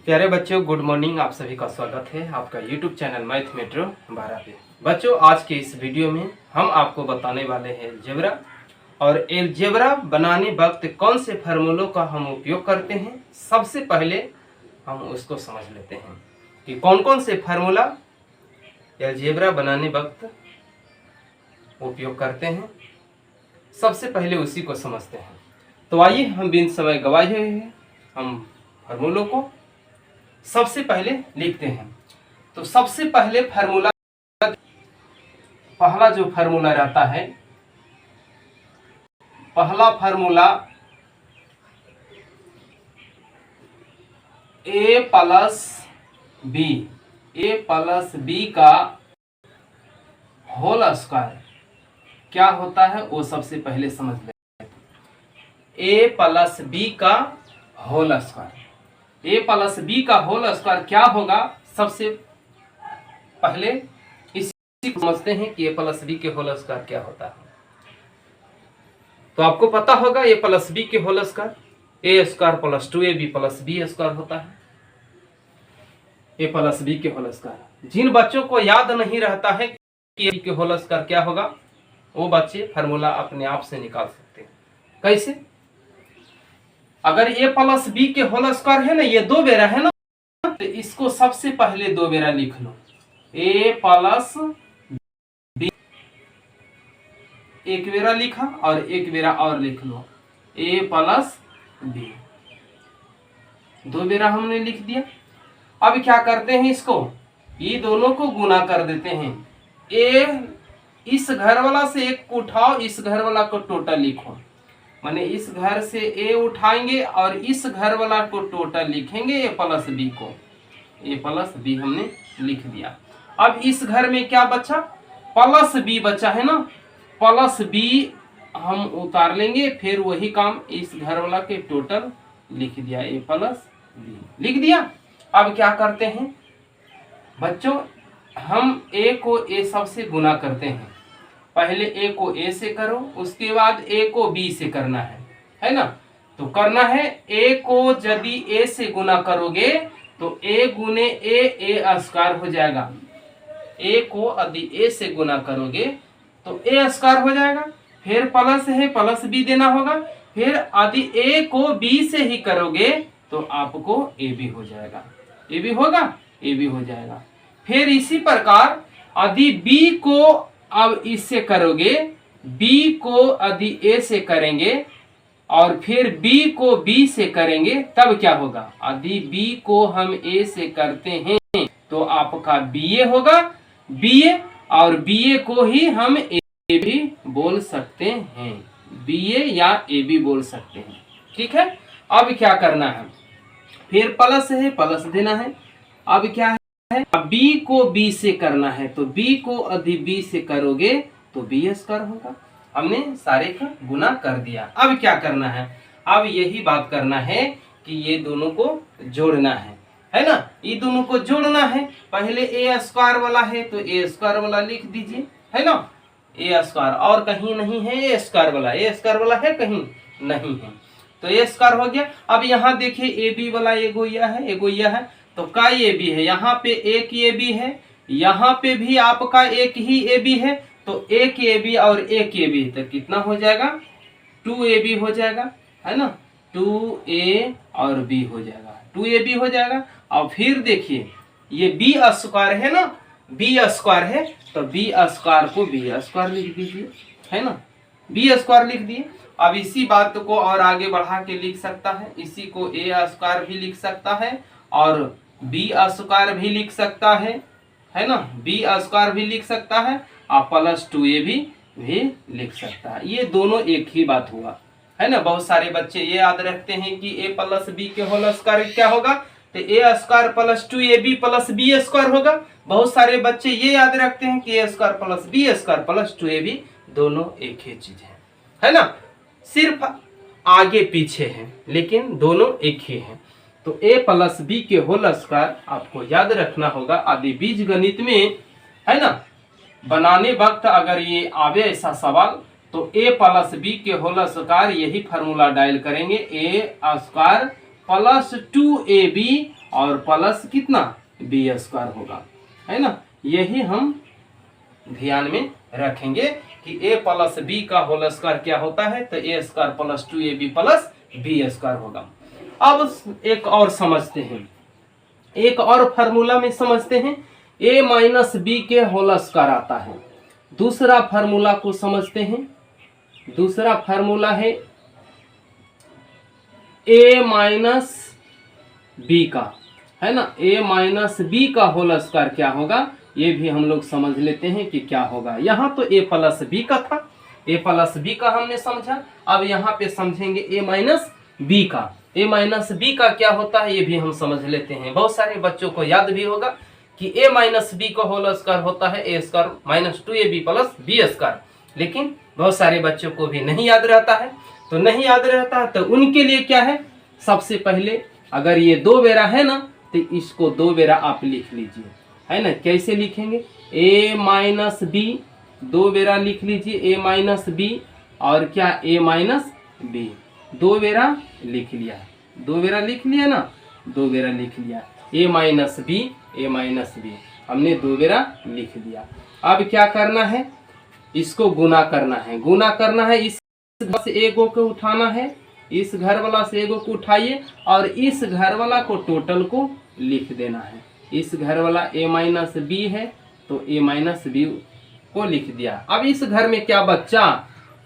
प्यारे बच्चों, good morning. आप सभी का स्वागत है आपका यूट्यूब चैनल मैथ मेट्रो 12 पे। बच्चों, आज के इस वीडियो में हम आपको बताने वाले हैं अलजेब्रा और अलजेब्रा बनाने वक्त कौन से फार्मूलों का हम उपयोग करते हैं। सबसे पहले हम उसको समझ लेते हैं कि कौन कौन से फार्मूला अलजेब्रा बनाने वक्त उपयोग करते हैं। सबसे पहले उसी को समझते हैं। तो आइए हम बिन समय गवाए हुए हैं हम फार्मूलों को सबसे पहले लिखते हैं। तो सबसे पहले फार्मूला, पहला जो फार्मूला रहता है, पहला फार्मूला a प्लस बी का होल स्क्वायर क्या होता है वो सबसे पहले समझ लेते हैं। a प्लस बी का whole square, a plus B का होल स्क्वायर क्या होगा। सबसे पहले इसी को समझते हैं कि a प्लस बी के होल स्क्वायर क्या होता है। तो आपको पता होगा a प्लस बी के whole square a square plus 2ab plus B square होता है। a प्लस बी के होल स्क्वायर, जिन बच्चों को याद नहीं रहता है कि a के होल स्क्वायर क्या होगा, वो बच्चे फार्मूला अपने आप से निकाल सकते हैं। कैसे? अगर a प्लस बी के होल स्क्वायर है ना, ये दो बेरा है ना, तो इसको सबसे पहले दो बेरा लिख लो। a प्लस बी एक बेरा लिखा और एक बेरा और लिख लो a प्लस बी, दो बेरा हमने लिख दिया। अब क्या करते हैं, इसको ये दोनों को गुना कर देते हैं। a इस घर वाला से एक को उठाओ, इस घर वाला को टोटल लिखो, माने इस घर से a उठाएंगे और इस घर वाला को टोटल लिखेंगे a प्लस बी को। a प्लस बी हमने लिख दिया। अब इस घर में क्या बचा, प्लस बी बचा है ना, प्लस बी हम उतार लेंगे, फिर वही काम इस घर वाला के टोटल लिख दिया, a प्लस बी लिख दिया। अब क्या करते हैं बच्चों, हम a को a सबसे गुना करते हैं। पहले a को a से करो, उसके बाद a को b से करना है ना। तो करना है a को यदि a से गुना करोगे तो a गुने a स्क्वायर हो जाएगा। a को यदि a से गुना करोगे तो a स्क्वायर हो जाएगा। फिर प्लस है, प्लस b देना होगा। फिर यदि a को b से ही करोगे तो आपको ab हो जाएगा, ab होगा, ab हो जाएगा। फिर इसी प्रकार यदि b को अब इससे करोगे, b को यदि a से करेंगे और फिर b को b से करेंगे तब क्या होगा। यदि b को हम a से करते हैं तो आपका ba होगा, ba और ba को ही हम a भी बोल सकते हैं, ba या a भी बोल सकते हैं। ठीक है। अब क्या करना है, फिर प्लस है, प्लस देना है। अब क्या है, अब b को b से करना है तो b को यदि b से करोगे तो b स्क्वायर होगा। हमने सारे का गुना कर दिया। अब क्या करना है, अब यही बात करना है कि ये दोनों को जोड़ना है ना। ये दोनों को जोड़ना है। पहले a स्क्वायर वाला है तो a स्क्वायर वाला लिख दीजिए, है ना। a स्क्वायर और कहीं नहीं है, a स्क्वायर वाला है कहीं नहीं है, तो a स्क्वायर हो गया। अब यहाँ देखिए ab वाला एगो यह है तो का ए बी है, यहाँ पे एक ए बी है, यहाँ पे भी आपका एक ही ए बी है, तो एक ए बी और एक ए बी तो कितना हो जाएगा, 2ab हो जाएगा, है ना। 2a और b हो जाएगा, 2ab हो जाएगा। और फिर देखिए ये b स्क्वायर है ना, b स्क्वायर है तो b स्क्वायर को b स्क्वायर लिख दीजिए, है ना, b स्क्वायर लिख दिए। अब इसी बात को और आगे बढ़ा के लिख सकता है, इसी को a स्क्वायर भी लिख सकता है और b स्क्वायर भी लिख सकता है ना, b स्क्वायर भी लिख सकता है और प्लस 2ab भी लिख सकता है। ये दोनों एक ही बात हुआ, है ना। बहुत सारे बच्चे ये याद रखते हैं कि a प्लस बी के होल स्क्वायर क्या होगा, तो a square plus 2ab plus b square होगा। बहुत सारे बच्चे ये याद रखते हैं कि a square plus b square plus 2ab दोनों एक ही चीज है ना। सिर्फ आगे पीछे है लेकिन दोनों एक ही है। तो a प्लस बी के होल स्क्वायर आपको याद रखना होगा। आदि बीज गणित में, है ना, बनाने वक्त अगर ये आवे ऐसा सवाल तो a प्लस बी के होल स्क्वायर यही फार्मूला डायल करेंगे, a स्क्वायर प्लस 2ab और प्लस कितना बी स्क्वायर होगा, है ना। यही हम ध्यान में रखेंगे कि ए प्लस बी का होल स्क्वायर क्या होता है, तो A square plus 2ab plus B square होगा। अब एक और समझते हैं, एक और फार्मूला में समझते हैं, a माइनस बी के होल स्क्वायर आता है। दूसरा फार्मूला को समझते हैं, दूसरा फार्मूला है a माइनस बी का, है ना। a माइनस बी का होल स्क्वायर क्या होगा, ये भी हम लोग समझ लेते हैं कि क्या होगा। यहाँ तो a प्लस बी का था, a प्लस बी का हमने समझा। अब यहाँ पे समझेंगे a माइनस बी का। a माइनस बी का क्या होता है ये भी हम समझ लेते हैं। बहुत सारे बच्चों को याद भी होगा कि a माइनस बी का होल स्क्वायर होता है a square minus 2ab plus B square, लेकिन बहुत सारे बच्चों को भी नहीं याद रहता है। तो नहीं याद रहता है तो उनके लिए क्या है, सबसे पहले अगर ये 2 बेरा है ना तो इसको 2 बेरा आप लिख लीजिए, है ना। कैसे लिखेंगे, a माइनस बी 2 बेरा लिख लीजिए, a माइनस बी और क्या a माइनस बी 2 बेरा लिख लिया, 2 बेरा लिख लिया ना, 2 बेरा लिख लिया। a माइनस बी हमने 2 बेरा लिख दिया। अब क्या करना है, इसको गुना करना है, गुना करना है। इस से एगो को उठाना है, इस घर वाला से एगो को उठाइए और इस घर वाला को टोटल को लिख देना है। इस घर वाला a माइनस बी है तो a माइनस बी को लिख दिया। अब इस घर में क्या बच्चा,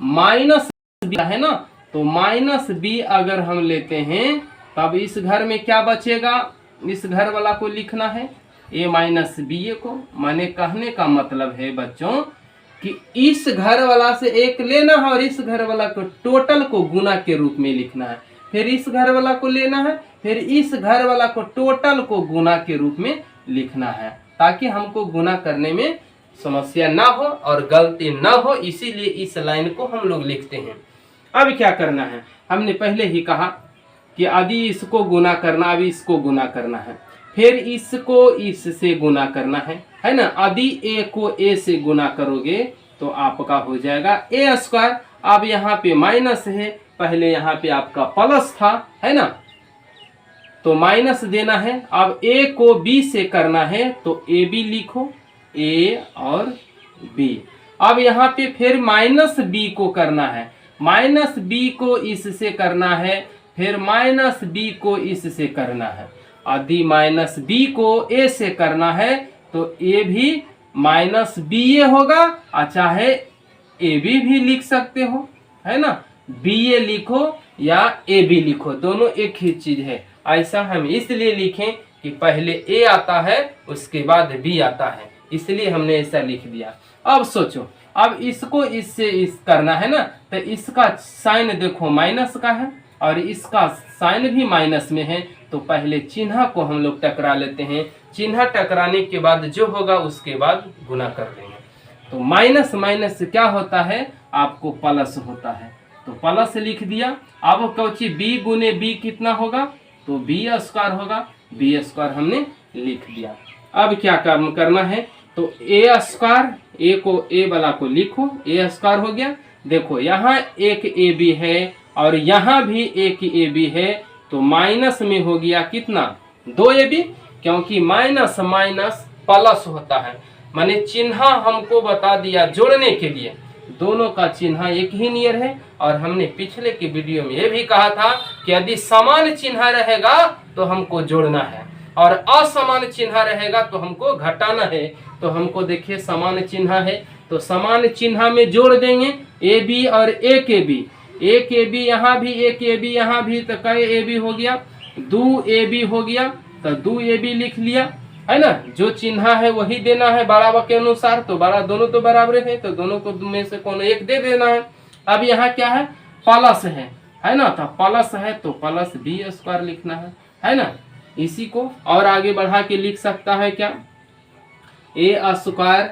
माइनस बी है ना, तो माइनस बी अगर हम लेते हैं तब इस घर में क्या बचेगा, इस घर वाला को लिखना है a माइनस बी को। माने कहने का मतलब है बच्चों कि इस घर वाला से एक लेना है और इस घर वाला को टोटल को गुना के रूप में लिखना है, फिर इस घर वाला को लेना है, फिर इस घर वाला को टोटल को गुना के रूप में लिखना है, ताकि हमको गुना करने में समस्या ना हो और गलती ना हो। इसीलिए इस लाइन को हम लोग लिखते हैं। अब क्या करना है, हमने पहले ही कहा कि यदि इसको गुना करना, अभी इसको गुना करना है, फिर इसको इससे गुना करना है ना। यदि a को a से गुना करोगे तो आपका हो जाएगा a स्क्वायर। अब यहाँ पे माइनस है, पहले यहाँ पे आपका प्लस था, है ना, तो माइनस देना है। अब a को b से करना है तो a b लिखो, a और b। अब यहाँ पे फिर माइनस b को करना है, माइनस b को इससे करना है, फिर माइनस b को इससे करना है। यदि माइनस b को a से करना है तो a भी माइनस बी ए होगा, चाहे ए बी भी लिख सकते हो, है ना। बी ए लिखो या ए बी लिखो, दोनों एक ही चीज है। ऐसा हम इसलिए लिखें कि पहले ए आता है उसके बाद बी आता है, इसलिए हमने ऐसा लिख दिया। अब सोचो, अब इसको इससे इस करना है ना, तो इसका साइन देखो माइनस का है और इसका साइन भी माइनस में है, तो पहले चिन्ह को हम लोग टकरा लेते हैं। चिन्ह टकराने के बाद जो होगा उसके बाद गुना कर लेंगे। तो माइनस माइनस क्या होता है, आपको प्लस होता है, तो प्लस लिख दिया। अब कौची b गुने b कितना होगा, तो b स्क्वायर होगा, b स्क्वायर हमने लिख दिया। अब क्या काम करना है, तो a स्क्वायर, a को a वाला को लिखो, a स्क्वायर हो गया। देखो यहाँ एक ab है और यहाँ भी एक ab है, तो माइनस में हो गया कितना, 2ab, क्योंकि माइनस माइनस प्लस होता है। माने चिन्ह हमको बता दिया जोड़ने के लिए, दोनों का चिन्ह एक ही नियर है। और हमने पिछले की वीडियो में ये भी कहा था कि यदि समान चिन्ह रहेगा तो हमको जोड़ना है और असमान चिन्ह रहेगा तो हमको घटाना है। तो हमको देखिए समान चिन्ह है तो समान चिन्ह में जोड़ देंगे ए बी और एक ए बी, एक ए बी यहाँ भी, एक ए बी यहाँ भी, तो कई ए बी हो गया, 2 ए बी हो गया, तो 2 ए बी लिख लिया, है ना। जो चिन्ह है वही देना है बराबर के अनुसार, तो बड़ा दोनों तो बराबर है, तो दोनों को में से कोनो एक दे देना है। अब यहाँ क्या है, प्लस है ना, तो प्लस है तो प्लस बी स्क्वायर लिखना है ना। इसी को और आगे बढ़ा के लिख सकता है क्या, ए स्क्वायर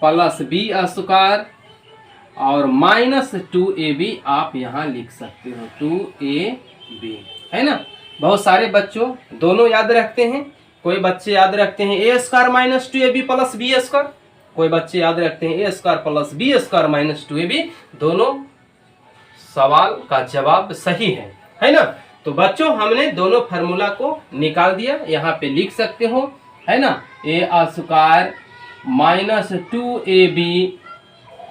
प्लस बी स्क्वायर और माइनस 2ab आप यहाँ लिख सकते हो, 2ab, है ना। बहुत सारे बच्चों दोनों याद रखते हैं, कोई बच्चे याद रखते हैं A square minus 2ab plus B square, कोई बच्चे याद रखते हैं A square plus B square minus 2ab। दोनों सवाल का जवाब सही है ना। तो बच्चों हमने दोनों फार्मूला को निकाल दिया, यहाँ पे लिख सकते हो, है ना, a² माइनस 2ab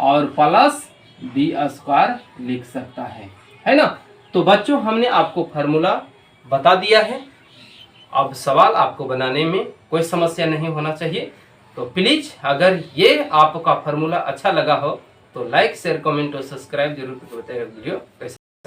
और प्लस b² लिख सकता है ना। तो बच्चों हमने आपको फार्मूला बता दिया है। अब सवाल आपको बनाने में कोई समस्या नहीं होना चाहिए। तो प्लीज अगर ये आपका फार्मूला अच्छा लगा हो तो लाइक शेयर कमेंट और सब्सक्राइब जरूर बताइए। वीडियो कैसा